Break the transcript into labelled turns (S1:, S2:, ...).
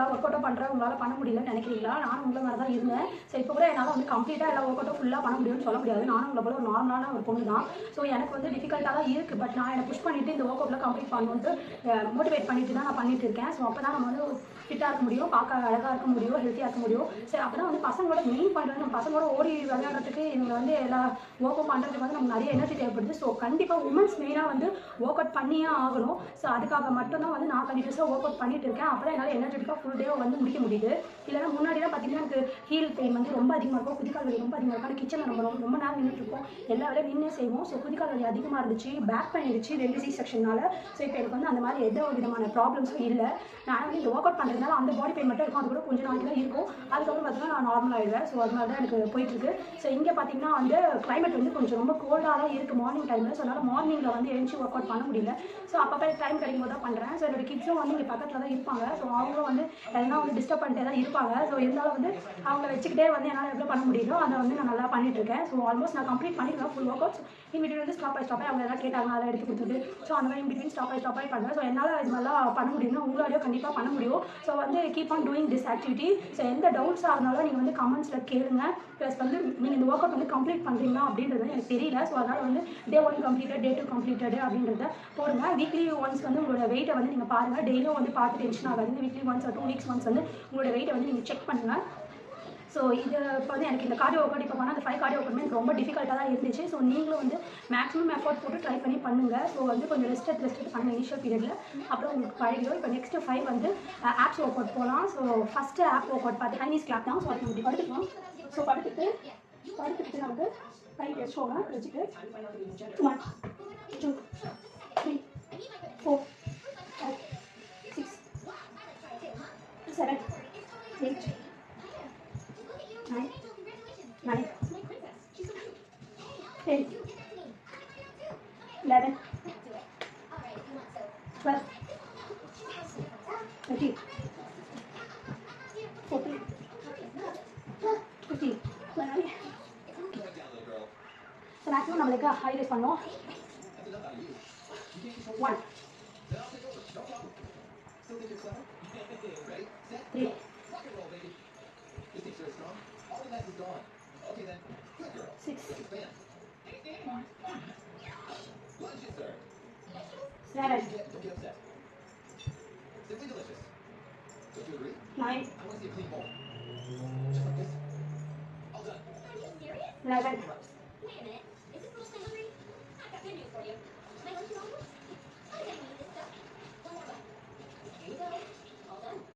S1: எல்லா ஒர்க் அவுட்டும் பண்ணுறேன் உங்களால் பண்ண முடியலன்னு நினைக்கிறீங்களா? நானும் உங்களை மாதிரி தான் இருந்தேன். ஸோ இப்போ கூட என்னால் வந்து கம்ப்ளீட்டாக எல்லா ஒர்க் அவுட்டும் ஃபுல்லாக பண்ண முடியும்னு சொல்ல முடியாது. நானும் உங்களை போல ஒரு நார்மலான ஒரு பொண்ணு தான். ஸோ எனக்கு வந்து டிஃபிகல்ட்டாக தான் இருக்குது. பட் நான் என்னை புஷ் பண்ணிவிட்டு இந்த ஒர்க் அவுட்டில் கம்ப்ளீட் பண்ணணுன்ட்டு மோட்டிவேட் பண்ணிட்டு தான் நான் பண்ணிட்டு இருக்கேன். ஸோ அப்போ தான் நம்ம வந்து ஃபிட்டாக இருக்க முடியும், பார்க்க அழகாக இருக்க முடியும், ஹெல்த்தியாக இருக்க முடியும். சரி அப்போ தான் வந்து பசங்களோட மெயின் பாயிண்ட் வந்து நம்ம பசங்களோட ஓடி விளையாடுறதுக்கு இவங்க வந்து எல்லா ஒர்க் அவுட் பண்ணுறதுக்கு வந்து நமக்கு நிறைய எனர்ஜி தேவைப்படுது. ஸோ கண்டிப்பாக உமன்ஸ் மெயினாக வந்து ஒர்க் அவுட் பண்ணியே ஆகணும். ஸோ அதுக்காக மட்டும்தான் வந்து நான் கண்டினியூஸாக ஒர்க் அவுட் பண்ணிட்டு இருக்கேன். அப்போ தான் என்னால் எனர்ஜெட்டிக்காக ஃபுல் டே வந்து முடிக்க முடியுது. இல்லைனா முன்னாடிலாம் பார்த்தீங்கன்னா எனக்கு ஹீல் பெயின் வந்து ரொம்ப அதிகமாக இருக்கும், குதிக்கால் வலி ரொம்ப அதிகமாக இருக்கும். ஆனால் கிச்சனில் நம்ம ரொம்ப நேரம் நின்றுட்டு இருக்கோம், எல்லா வேலையும் நின்று செய்வோம். ஸோ குதிக்கால் வலி அதிகமாக இருந்துச்சு, பேக் பெயின் இருந்துச்சு 2 C செக்ஷனால. ஸோ இப்போ எனக்கு வந்து அந்த மாதிரி எந்த ஒரு விதமான ப்ராப்ளம்ஸும் இல்லை. நான் வந்து இந்த ஒர்க் அவுட் பண்ணுறதுனால அந்த பாடி பெயின் மட்டும் இருக்கும், அது கூட கொஞ்சம் நாளைக்கு தான் இருக்கும். அதுக்கப்புறம் பார்த்தீங்கன்னா நான் நார்மல் ஆகிடுவேன். ஸோ அதனால தான் எனக்கு போயிட்டுருக்கு. ஸோ இங்கே பார்த்தீங்கன்னா வந்து கிளைமேட் வந்து கொஞ்சம் ரொம்ப கோல்டாக தான் இருக்குது மார்னிங் டைமில். ஸோ அதனால் மார்னிங்கில் வந்து எழுந்து ஒர்க் அவுட் பண்ண முடியல. ஸோ அப்பப்போ டைம் கிடைக்கும் போது தான் பண்ணுறேன். ஸோ என்னோட கிட்ஸும் வந்து இங்கே பக்கத்தில் தான் இருப்பாங்க. ஸோ அவங்களும் வந்து எதனா வந்து டிஸ்டர்ப் பண்ணிட்டே தான் இருப்பாங்க. ஸோ இருந்தாலும் வந்து அவங்கள வச்சுக்கிட்டே வந்து என்னால் எவ்வளோ பண்ண முடியுதோ அதை வந்து நான் நல்லா பண்ணிட்டுருக்கேன். ஸோ ஆல்மோஸ்ட் நான் கம்ப்ளீட் பண்ணிடுவேன் ஃபுல் ஒர்க் அவுட்ஸ். இன்பிட்வீன் வந்து ஸ்டாப் ஆகி அவங்க எதாவது கேட்டாங்க, அதை எடுத்து கொடுத்துட்டு ஸோ அந்த மாதிரி இன்பிட்வீன் ஸ்டாப் ஆகி பண்ணுவேன். ஸோ என்னால் இது மாதிரிலாம் பண்ண முடியும்னா உங்களாலேயும் கண்டிப்பாக பண்ண முடியும். ஸோ வந்து keep on doing this activity. So எந்த டவுட்ஸாக இருந்தாலும் நீங்கள் வந்து கமெண்ட்ஸில் கேளுங்க. ப்ளஸ் வந்து நீங்கள் இந்த ஒர்க் அவுட் வந்து கம்ப்ளீட் பண்ணுறீங்களா அப்படின்றது எனக்கு தெரியல. ஸோ அதனால் வந்து Day 1 கம்ப்ளீட்டட், Day 2 கம்ப்ளீட்டட் அப்படின்றத போடுங்க. வீக்லி ஒன்ஸ் வந்து உங்களோட வெயிட்டை வந்து நீங்கள் பாருங்கள். டெய்லியும் வந்து பார்த்து டென்ஷன் ஆகாதீங்க. வீக்லி ஒன்ஸ் 2 வீக்ஸ் ஒன்ஸ் வந்து உங்களோட வெயிட்டை வந்து நீங்கள் செக் பண்ணுங்கள். ஸோ இது இப்போ வந்து எனக்கு இந்த கார்டியோ ஒர்க் அவுட் இப்போ பண்ணால் அந்த 5 கார்டியோ ஒர்க் அவுட் எனக்கு ரொம்ப டிஃபிகல்ட்டாக தான் இருந்துச்சு. ஸோ நீங்களும் வந்து மேக்ஸிமம் எஃபோர்ட் போட்டு ட்ரை பண்ணி பண்ணுங்கள். ஸோ வந்து கொஞ்சம் ரெஸ்ட் எடுத்து பண்ணுங்கள் இனிஷியல் பீரியடில். அப்புறம் உங்களுக்கு பழகிடும். இப்போ நெக்ஸ்ட் 5 வந்து ஆப்ஸ் ஒர்க் அவுட் போகலாம். So first app work out பார்த்து ஹைனீஸ் கிளாப் தான். ஸோ அது இப்படி படுத்துக்கலாம். ஸோ படுத்துட்டு நமக்கு கை வச்சுக்கோங்க. வச்சுட்டு 1 2 3 4 5 6 7 8 9 10 11 12 13 14 15 ஸோ மேக்ஸிமம் நம்மளுக்கு ஹைலைட் பண்ணோம். 1 3 6 7 9 11